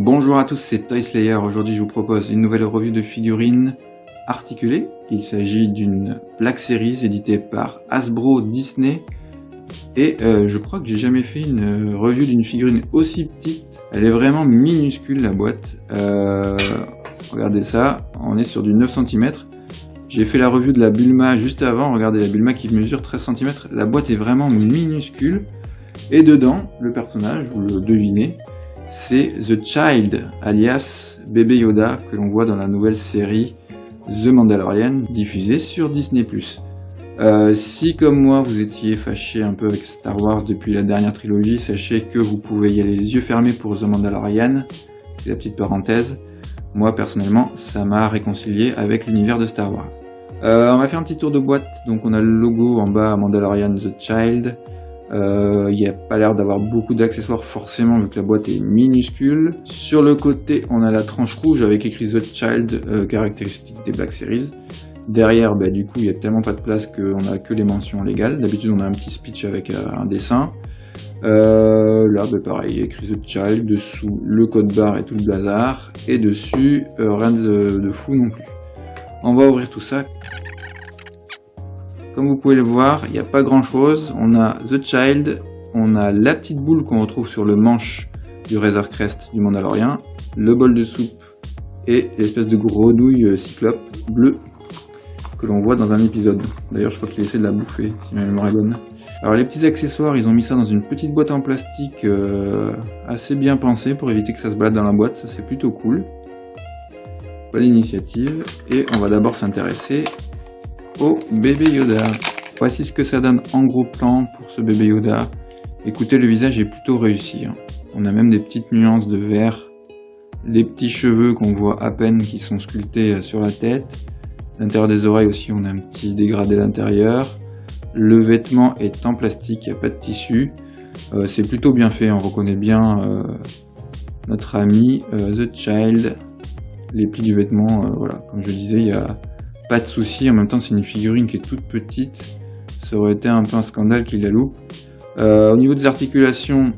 Bonjour à tous, c'est Toy Slayer. Aujourd'hui je vous propose une nouvelle revue de figurines articulées. Il s'agit d'une Black Series éditée par Hasbro Disney. Et je crois que j'ai jamais fait une revue d'une figurine aussi petite. Elle est vraiment minuscule la boîte. Regardez ça, on est sur du 9 cm. J'ai fait la revue de la Bulma juste avant, regardez la Bulma qui mesure 13 cm. La boîte est vraiment minuscule. Et dedans, le personnage, vous le devinez, c'est The Child, alias Bébé Yoda, que l'on voit dans la nouvelle série The Mandalorian, diffusée sur Disney+. Si comme moi vous étiez fâché un peu avec Star Wars depuis la dernière trilogie, sachez que vous pouvez y aller les yeux fermés pour The Mandalorian, c'est la petite parenthèse. Moi personnellement, ça m'a réconcilié avec l'univers de Star Wars. On va faire un petit tour de boîte, donc on a le logo en bas Mandalorian The Child. Il n'y a pas l'air d'avoir beaucoup d'accessoires forcément vu que la boîte est minuscule. Sur le côté on a la tranche rouge avec écrit The Child, caractéristique des Black Series. Derrière du coup il n'y a tellement pas de place qu'on a que les mentions légales. D'habitude on a un petit speech avec un dessin. Là pareil, écrit The Child, dessous le code barre et tout le bazar. Et dessus rien de fou non plus. On va ouvrir tout ça. Comme vous pouvez le voir, il n'y a pas grand chose. On a The Child, on a la petite boule qu'on retrouve sur le manche du Razor Crest du Mandalorian, le bol de soupe et l'espèce de grenouille cyclope bleue que l'on voit dans un épisode. D'ailleurs, je crois qu'il essaie de la bouffer, si ma mémoire est bonne. Alors les petits accessoires, ils ont mis ça dans une petite boîte en plastique assez bien pensée pour éviter que ça se balade dans la boîte, ça c'est plutôt cool. Bonne initiative. Et on va d'abord s'intéresser au bébé Yoda. Voici ce que ça donne en gros plan pour ce bébé Yoda. Écoutez, le visage est plutôt réussi. On a même des petites nuances de vert. Les petits cheveux qu'on voit à peine qui sont sculptés sur la tête. L'intérieur des oreilles aussi, on a un petit dégradé à l'intérieur. Le vêtement est en plastique, il n'y a pas de tissu. C'est plutôt bien fait, on reconnaît bien notre ami The Child. Les plis du vêtement, voilà, comme je disais, il n'y a pas de souci. En même temps, c'est une figurine qui est toute petite. Ça aurait été un peu un scandale qu'il la loupe. Au niveau des articulations,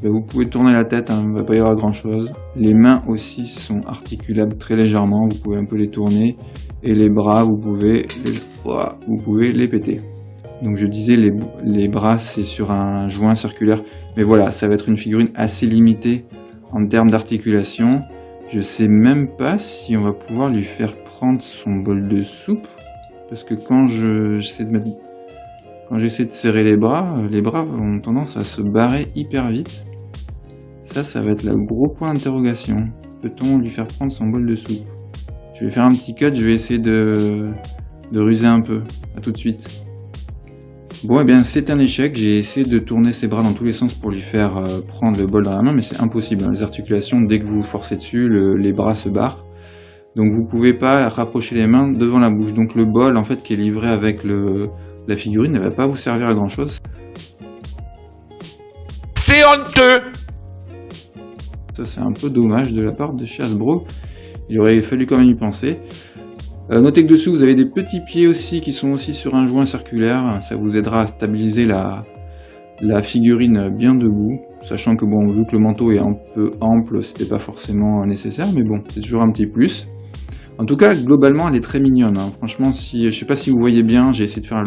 vous pouvez tourner la tête, il ne va pas y avoir grand chose. Les mains aussi sont articulables très légèrement, vous pouvez un peu les tourner. Et les bras, vous pouvez les péter. Donc je disais, les bras, c'est sur un joint circulaire. Mais voilà, ça va être une figurine assez limitée en termes d'articulation. Je sais même pas si on va pouvoir lui faire prendre son bol de soupe. Parce que quand j'essaie de serrer les bras ont tendance à se barrer hyper vite. Ça va être le gros point d'interrogation. Peut-on lui faire prendre son bol de soupe? Je vais faire un petit cut, je vais essayer de ruser un peu. A tout de suite. Bon, c'est un échec. J'ai essayé de tourner ses bras dans tous les sens pour lui faire prendre le bol dans la main, mais c'est impossible. Les articulations, dès que vous forcez dessus, les bras se barrent. Donc vous pouvez pas rapprocher les mains devant la bouche. Donc le bol, en fait, qui est livré avec la figurine, ne va pas vous servir à grand chose. C'est honteux! Ça, c'est un peu dommage de la part de chez Hasbro. Il aurait fallu quand même y penser. Notez que dessous vous avez des petits pieds aussi qui sont aussi sur un joint circulaire. Ça vous aidera à stabiliser la figurine bien debout. Sachant que vu que le manteau est un peu ample, c'était pas forcément nécessaire, mais bon, c'est toujours un petit plus. En tout cas, globalement, elle est très mignonne. Franchement, je sais pas si vous voyez bien, j'ai essayé de faire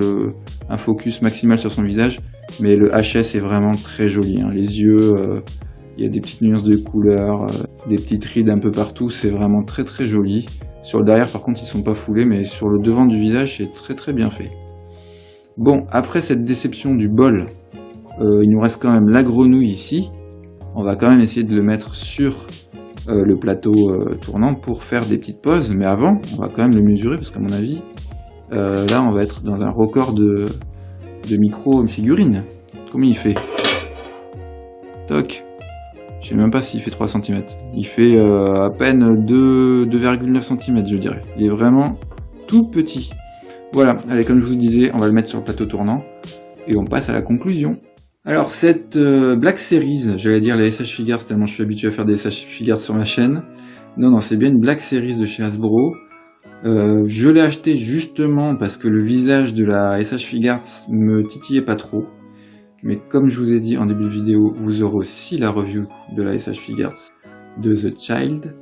un focus maximal sur son visage, mais le HS est vraiment très joli. Les yeux, il y a des petites nuances de couleurs, des petites rides un peu partout, c'est vraiment très très joli. Sur le derrière par contre ils sont pas foulés, mais sur le devant du visage c'est très très bien fait. Bon, après cette déception du bol, il nous reste quand même la grenouille ici. On va quand même essayer de le mettre sur le plateau tournant pour faire des petites pauses, mais avant on va quand même le mesurer parce qu'à mon avis, là on va être dans un record de micro figurine. Combien il fait? Toc. Je sais même pas s'il fait 3 cm. Il fait à peine 2,9 cm, je dirais. Il est vraiment tout petit. Voilà, allez, comme je vous disais, on va le mettre sur le plateau tournant. Et on passe à la conclusion. Alors, cette Black Series, j'allais dire les SH Figures, tellement je suis habitué à faire des SH Figures sur ma chaîne. Non, c'est bien une Black Series de chez Hasbro. Je l'ai acheté justement parce que le visage de la SH Figures me titillait pas trop. Mais comme je vous ai dit en début de vidéo, vous aurez aussi la review de la SH Figures de The Child.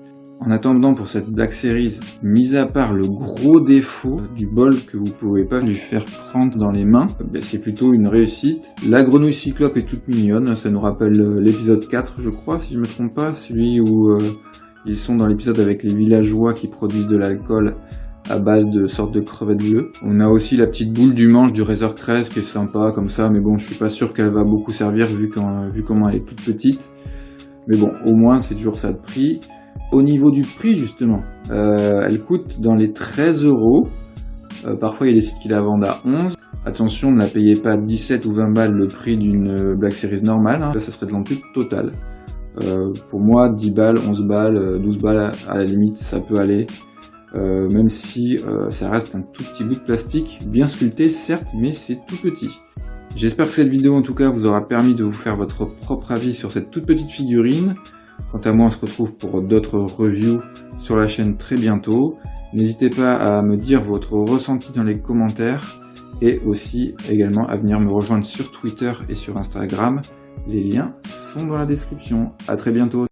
En attendant, pour cette Black Series, mis à part le gros défaut du bol que vous pouvez pas lui faire prendre dans les mains, c'est plutôt une réussite. La grenouille cyclope est toute mignonne, ça nous rappelle l'épisode 4 je crois, si je me trompe pas, celui où ils sont dans l'épisode avec les villageois qui produisent de l'alcool à base de sortes de crevettes bleues. On a aussi la petite boule du manche du Razor Crest qui est sympa comme ça, mais bon, je suis pas sûr qu'elle va beaucoup servir vu comment elle est toute petite. Mais bon, au moins c'est toujours ça de prix. Au niveau du prix justement, elle coûte dans les 13 €. Parfois il y a des sites qui la vendent à 11. Attention, ne la payez pas 17 ou 20 balles le prix d'une Black Series normale, hein. Là ça serait de l'empute totale. Pour moi 10 balles, 11 balles, 12 balles à la limite ça peut aller. Même si ça reste un tout petit bout de plastique, bien sculpté certes, mais c'est tout petit. J'espère que cette vidéo en tout cas vous aura permis de vous faire votre propre avis sur cette toute petite figurine. Quant à moi, on se retrouve pour d'autres reviews sur la chaîne très bientôt. N'hésitez pas à me dire votre ressenti dans les commentaires et aussi également à venir me rejoindre sur Twitter et sur Instagram. Les liens sont dans la description. À très bientôt.